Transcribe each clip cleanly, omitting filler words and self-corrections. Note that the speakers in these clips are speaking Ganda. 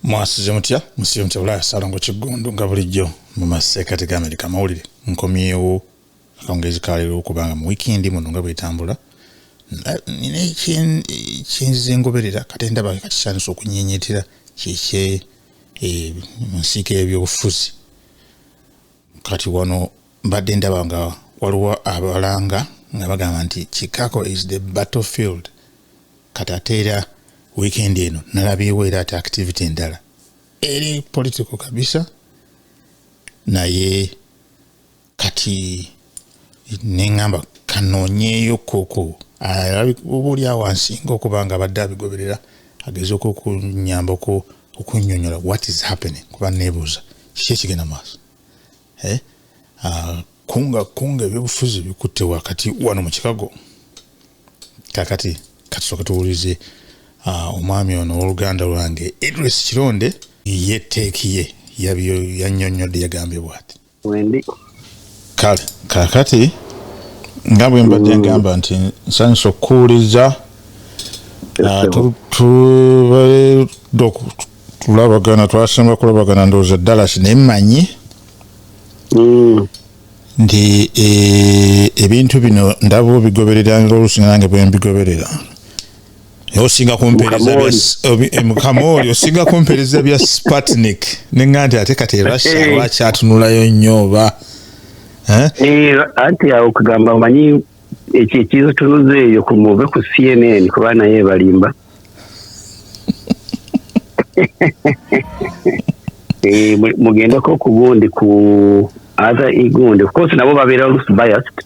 Mwasize mutya musiyo mtya Salongo Kigundu nga bulijjo mu maseekati ga America mawulire nkomyewo akongezi kalero okubanga mu weekend muno nga bwetambula nine kinzingoberera kate ndaba kakisanisa okunyenyetera kike musike ebyobufuzi kati wano mbadde ndaba nga waliwo abalanga nga bagamba nti Chicago is the battlefield katatera weekend eno nalabyewo era ate activity endala eri political kabisa naye kati nengamba kanonyeyo koko obuli awansinga okubanga badde abigoberera ageze okunyambako okunyonyola what is happening kuba nebuuza kiki ekigenda maaso kunga ebyobufuzi bikutte wakati wano mu Chicago kakati katusooka tuwulize omwami ono w'oluganda lwange Idris Kironde yeteekiye yabyo yannyonnyodde yagambye bw'ati kale kakati nga bwe mbadde ngamba nti nsanyusa okuwuliza tulabagana twasemba kulabagana ndowooza Dallas ne mmanyi nti ebintu bino ndaba obigoberera ng'olusinga nange bwe mbigoberera osinga kumpereza mukamoli osinga kumpereza bya Sputnik nengante ate kati Russia lwakyatunulayo nnyo oba anti awo kugamba manyi ekizo tunuze eyo kumuve ku CNN kuba naye balimba mugendako ku gundi ku other igundi of course nabo babeera biased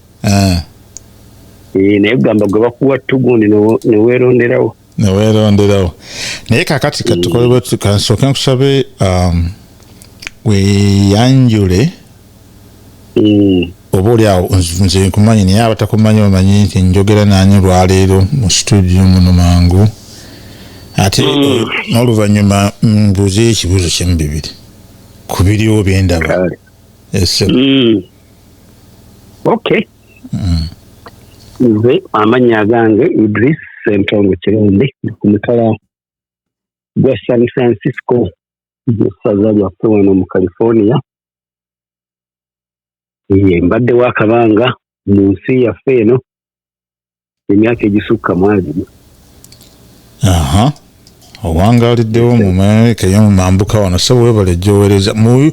naye gamba gwe bakuwa tugundi neweeronderawo naye kakati katukolebwe tukansooke nkusabe weyanjule oba oli awo nze nkumanyi naye abatakumanyi bamanyi nti njogera nanyi lwaleero mu studio muno mangu ate n'oluvannyuma mbuuze ekibuuzo kyemu bibiri ku biriwo byendaba okay nze amanya gange Idris Salongo Kironde ku mutala gwa San Francisco musaza lyaffe wano mu California mbadde wakabanga mu nsi yaffe eno emyaka egisukka mwabiri owangaliddewo mu America yo mu mambuka wano so webale gyowereza mu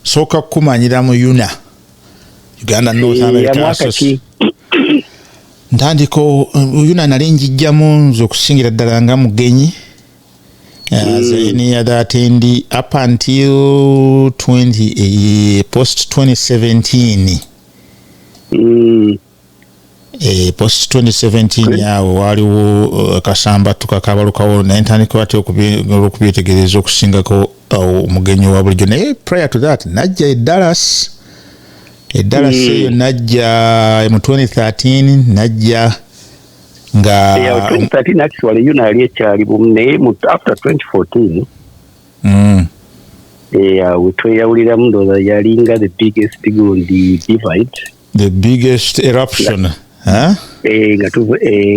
sooka kumanyira mu Uganda North America ntandiko Yuna nali njijjamu nze okusingira ddala nga mugenyi any other attendee up until post 2017 post 2017 yawo waliwo akasamba tukakabalukawo naye ntandika ate okubyetegereza okusingako omugenyi wa bulijjo naye prior to that najja Dallas eyo najja mu 2013 najja nga 2013 actually Yuna yali ekyali naye after 2014 wetweyawuliramu ndowooza yalinga the biggest gundi divide, the biggest eruption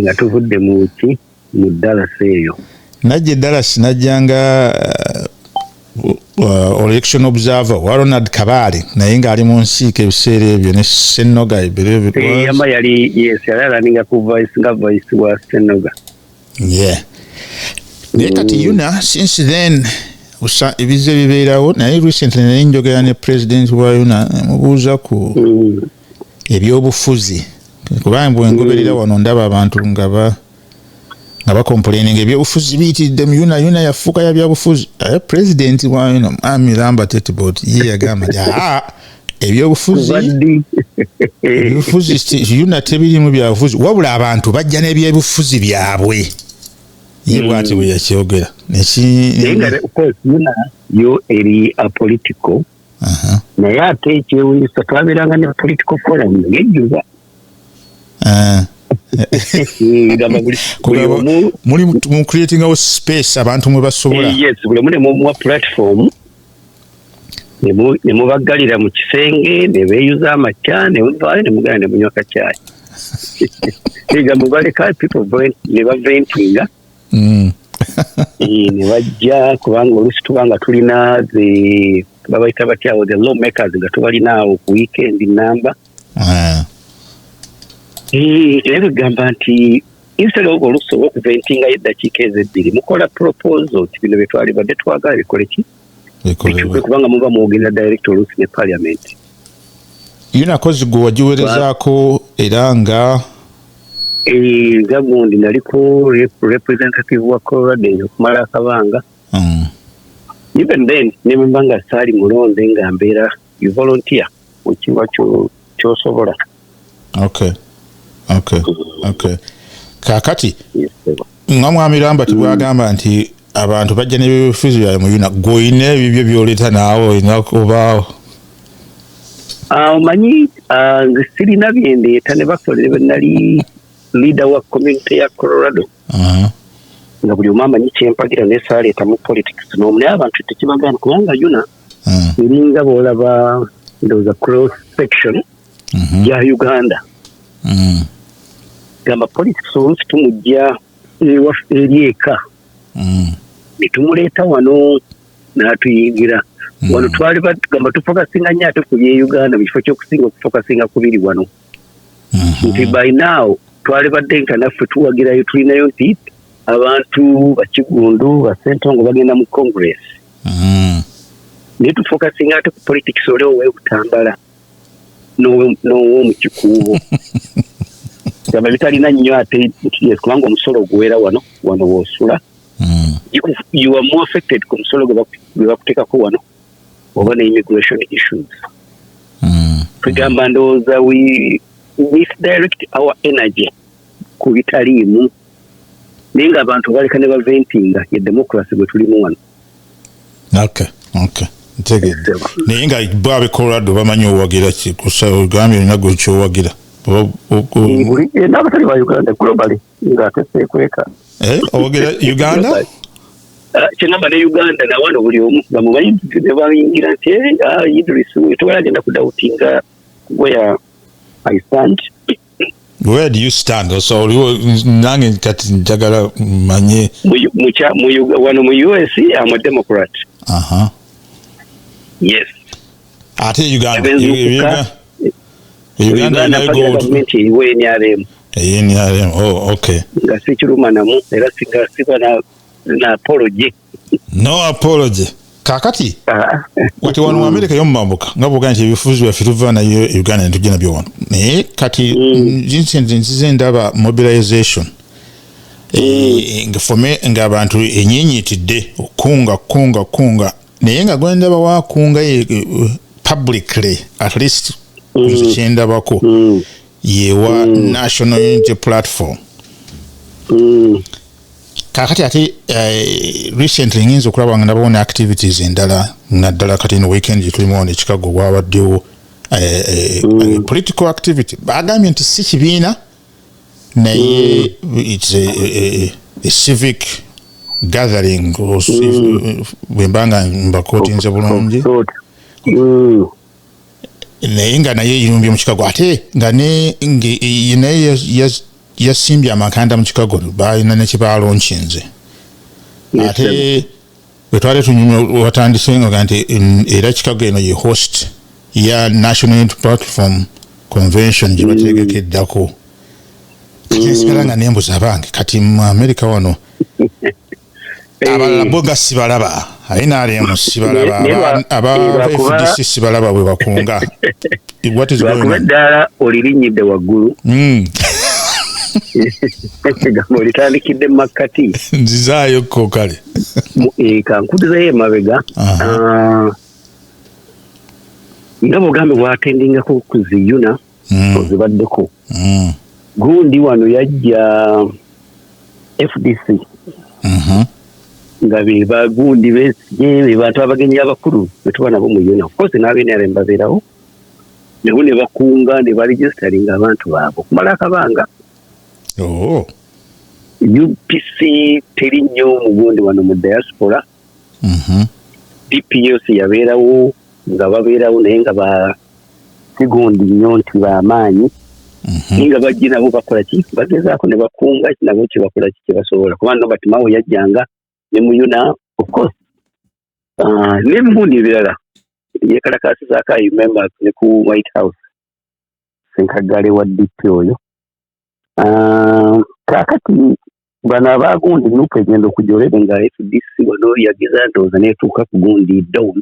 nga tuvudde mu Dallas eyo najja Dallas najjanga election observer wa Ronald Kabale naye ng'ali mu nsiike ebiseera ebyo ne Senoga yamba yali alaninga ku voice wa Senoga naye kati Yuna since then ebize bibeerawo naye recently naye njogera ne president wa Yuna mubuuza ku ebyobufuzi kubanga bwengoberera wano ndaba abantu nga complaining ebyobufuzi biyitiridde mu Yuna yafuuka ya byabufuzi president wa Yuna Ami Lambert Etibot ye yagamba ebyobufuzi Yuna tebirimu byabufuzi wabula abantu bajja n'ebyobufuzi byabwe ye bwati bwe yakyogera Yuna yo eri apolitical naye ate ekyewunyisa twabeeranga ne political forum ngejjuza muli mu creating a space abantu mwe basobola yes buli mu platform ne mubagalira mu kisenge ne beeyuza amakya ne muvaayo ne mugana ne munywa kacaayi ega mubaleka people ne baventinga ne bajja kubanga oluusi tubanga tulina babayita batyawo the law makers nga tubalinaawo ku weekend namba era begamba nti instead of oluusi oba okuventingayo eddakiika ezebbiri mukola proposal ti bino byetwali badde twagala bikole ki bikyuke kubanga muba mwogenda direct oluusi ne parliament. Yunakozi gwe wagiwerezaako era nga nga gundi naliko representative wa Colorado okumala akabanga even then nemba nga saali mulonde nga mbeera you volunteer mukiwa kyosobola. Okay. Kakati nga Mwamiramba tibwagamba nti abantu bajja n'ebyobufuzi byabwe mu Yuna gwoyina ebibyo by'oleeta naawe olina okubaawo. Omanyi nze sirina byendeeta ne bakolere bwe nali leader wa community ya Colorado nga buli omu amanyi kyempagira naye saaleeta mu politics n'omu naye abantu tekibagana kubanga Yuna eringa bw'olaba ndowooza cross section ya Uganda gamba politics oluusi tumujja eri eka ne tumuleeta wano n'atuyingira wano twali bagamba tufokasinga nnyo ate ku bye Uganda mu kifo ky'okusinga okufokasinga ku biri wano nti by now twali badde nka naffe tuwagirayo tulinayo nti abantu bakigundu basentongo bagenda mu congress naye tufokasinga ate ku politics oli ow'ebutambala n'ow'omu kikuubo gamba bitalina nnyo ate kubanga omusolo guwera wano w'osula you are more affected ku musolo gwe bakuteekako wano oba ne immigration issues. Tugamba ndowooza we misdirect our energy ku bitaliimu naye nga abantu baleka ne baventinga ye democracy gwe tulimu wano. Okay. Ntegedde naye nga baabe Colorado bamanyi owagira ki kusagambye olina gwe kyowagira n'abatali ba Uganda globally nga teseekweka owagira Uganda kyengamba ne Uganda nawano buli omu bamumanyi ne bayingira nti Idris tewalagenda kudawutinga where I stand. Where do you stand? So nange kati njagala manye wano mu US I'm a Democrat. Yes. Ate Uganda government iwe NRM. Oh, okay. Nga sikiruma namu era siba na apology. No apology. Kakati wati wano America yommambuka nga bwoga nti ebifuzi byaffe tuva nayo Uganda ne tugenda byo wano naye kati nzize ndaba mobilization nga abantu enyinyitidde okunga naye nga gwendaba wakunga publicly at least kyendabako yewa National Unity Platform. Kakati ate recently nginza okulaba nga ndabona activities endala naddala kati no weekend tulimu wano Chicago bwabaddewo political activity bagambye nti si kibiina naye it's a civic gathering bwembanga mbakootinze bulungi naye nga naye yirumbye mu Chicago ate nga naye yasimbye amakanda mu Chicago balina nekibalonchinze ate bwetwali tunyumya watandise nga nti era Chicago eno ye host ya National Unity Platform Convention gye bategekeddako kati nsigala nga nembuza abange kati mu America wano abalala boga sibalaba NRM sibalaba aba FDC sibalaba bwe bakunga what is going on dala olirinyidde waggulu olitandikidde makati nzizaayo ko kale kankudizayo emabega nga bwogambe bwatendingako ku ziyuna ozibaddeko gundi wano yajja FDC nga be bagundi be bantu abagenyi abakulu betuba nabo mu yuna of course n'abenera embabeerawo nabo ne bakunga ne baregisteringa abantu baabo kumala akabanga UPC teri nnyo mu gundi wano mu diaspora DPS yabeerawo nga babeerawo naye nga sigundi nnyo nti bamaanyi ninga bajje nabo bakola ki bagezaako ne bakunga nabo kye bakola ki basobola kubanga batimawo yajjanga ne muyuna of course n'ebibundi ebirala yekalakasizaako I remember ne ku White House senkagale wa DP oyo kaakati bano abaagundi nupu egenda okujolere nga FDC wano yageza ndowooza neetuuka ku gundi down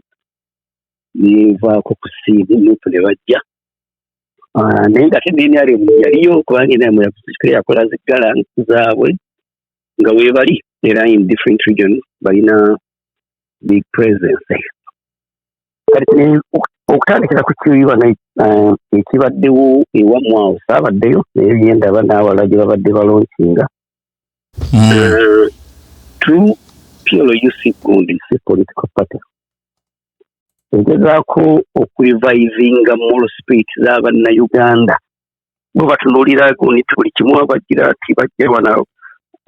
nevaako ku siimu nupu ne bajja naye nga NRM yaliyo kubanga NRM yakola ziggala zaabwe nga weebali era in different regions balina big presence kati okutandikira ku kiyiwa ekibaddewo ewammwe awo saabaddeyo naye yendaba n'awala gye babadde balonkinga through PLUC Gundi political party egezaako okurevivinga moral spirit z'Abannayuganda bwe batunuulira Gundi buli kimu abagira nti bajja wana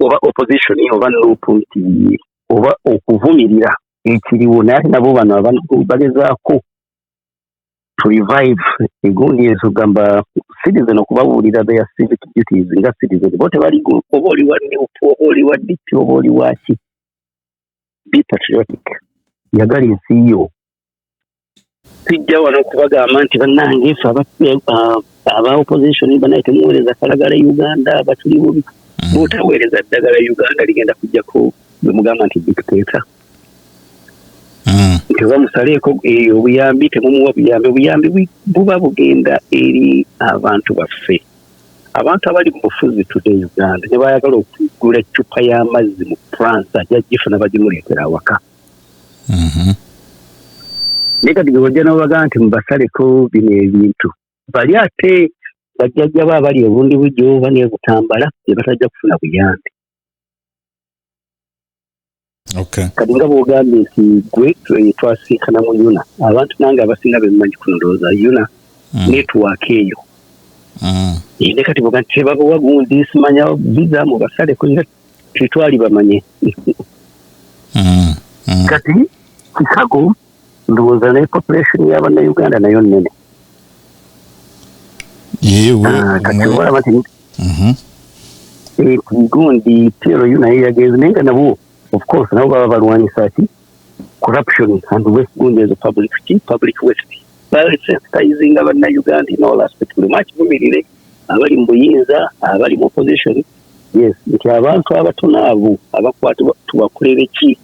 oba opposition oba nupu nti oba okuvumirira ekiriwo naye ate nabo bano abantu bagezaako to revive Gundi ezo gamba citizen okubabuulira their civic duties nga citizen bo tebali oba oli wa nupu oba oli wa DP oba oli waki be patriotic yagala ensi yo sijja wano okubagamba nti bannange ffe aba opposition banaye temuweereza kalagala Uganda batuli bubi bootaweereza ddagala Uganda ligenda kujjako bwe mugamba nti dictator nti bamusaleeko obuyambi temumuwa obuyambi buba bugenda eri abantu baffe abantu abali mu bufuzi today Uganda ne bayagala okugula eccupa y'amazzi mu France ajagifuna bagimuleetera awaka naye kati bwebajja nabo bagamba nti mubasaleko bino ebintu bali ate bajjajja bo abali obundi bujjo oba n'ebutambala ne batajja kufuna buyambi kati nga bwogambye nti gwe twasinkana mu Yuna abantu nange abasinga bemumanyi kunondooza Yuna network eyo ne kati bwoga nti tebabawa Gundi simanya biza mu basaleko era tetwali bamanye kati Chicago ndowooza ne population y'Abannayuganda nayo nnene kati olaba nti Gundi PLU naye yageze naye nga nabo of course nabo baba balwanyisa ki corruption and West Gundi as a public waste sensitizing Abannayuganda in all aspects buli makivumirire abali mu buyinza abali mu opposition yes nti abantu abatono abo abakwata tubakolere ki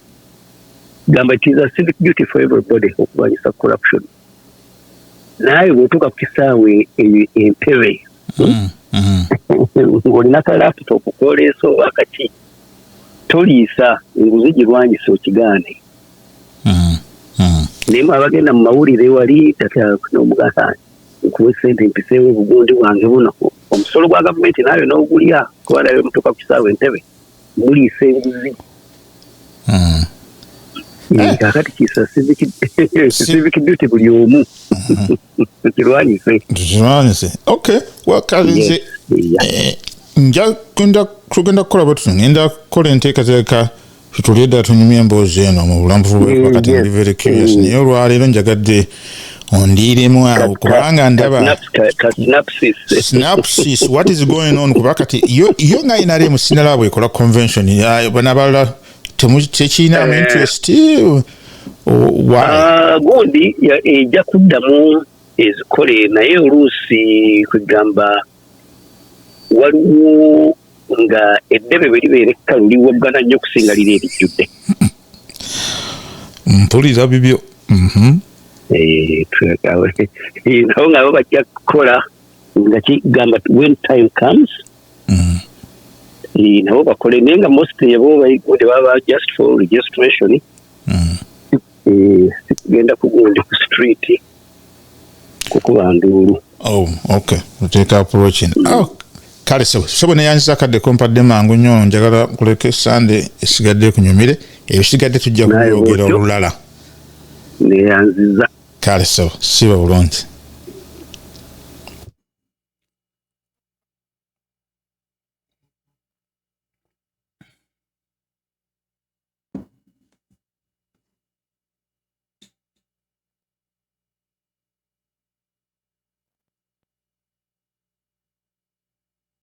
gamba it is a civic duty for everybody okulwanyisa corruption naye bw'otuuka ku kisaawe empebe ng'olina ka laptop kwoleesa oba kaki toliisa enguzi girwanyisa okigaane naye abagenda mu mawulire wali n'omugasa nkuwa sente mpiseewo obugundi bwange buno omusolo gwa gavumenti naawe n'ogulya kuba nawe mutuuka ku kisaawe entebe muliisa enguzi kakati kisa civic duty buli omu kirwanyise okay wakalize nja tugenda kukola bwetutyo ngenda kukola enteekateeka tutulye ddala tunyumya emboozi eno mu bulambufu bwe kati ndi very curious naye olwaleero njagadde ondiiremu awo kubanga ndaba synapsis what is going on kuba kati yo nga NRM sinalaba bwekola convention bana balala tekiinamu interest Gundi ejja kuddamu ezikole naye oluusi kwegamba waliwo nga eddebe bwe libeera ekkalu liwoggana nnyo okusinga liri erijjudde mpulira bibyo nabo nga bo bajja kukola nga kigamba when time comes nabo bakole naye nga mostly abo bayigundi baba just for registration genda kugundi ku street kukuba nduulu okay uteeka approaching kale sebo neyanziza kadde kompadde mangu nnyo njagala kuleka Sunday esigadde kunyumire ebisigadde tujja kuyogera olulala neyanziza kale sebo siba bulungi